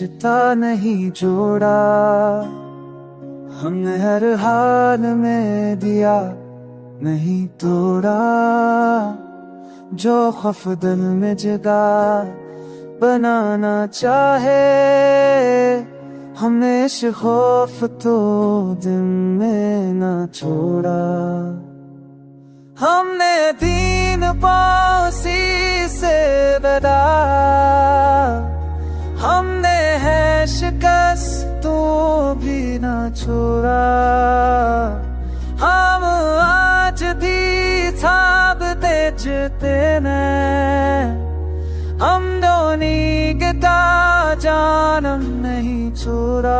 रिश्ता नहीं जोड़ा, हमने हर हाल में दिया नहीं तोड़ा। जो खौफ दिल में जगा बनाना चाहे, हमने इस खौफ तो दिल में ना छोड़ा। हमने दीन पासी से बदा, हमने है शिकस्त तो भी ना छोड़ा। हम आज भी थाबते चलते ने, हम दोनों गिता जानम नहीं छोड़ा।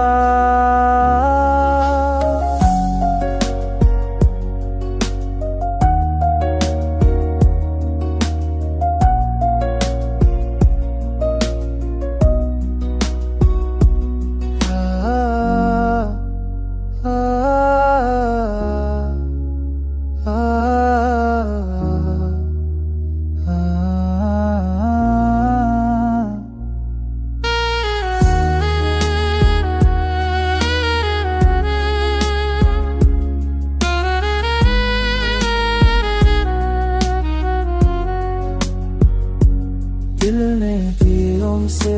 दिल ने दिलों से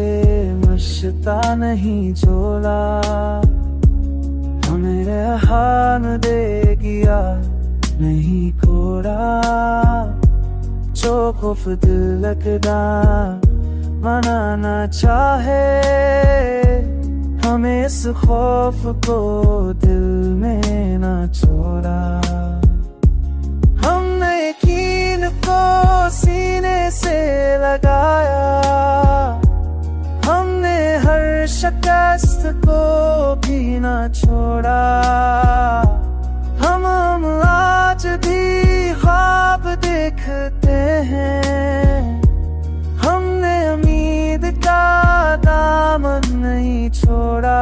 मश्ता नहीं जोड़ा, हमें हान दे गया नहीं कोड़ा। जो खौफ दिल लगदा मनाना चाहे, हमें इस खौफ को दिल में ना छोड़ा। हमने यकीन को सीने से लगाया, हमने हर शिकस्त को भी ना छोड़ा। हम आज भी ख्वाब देखते हैं, हमने उम्मीद का दामन नहीं छोड़ा।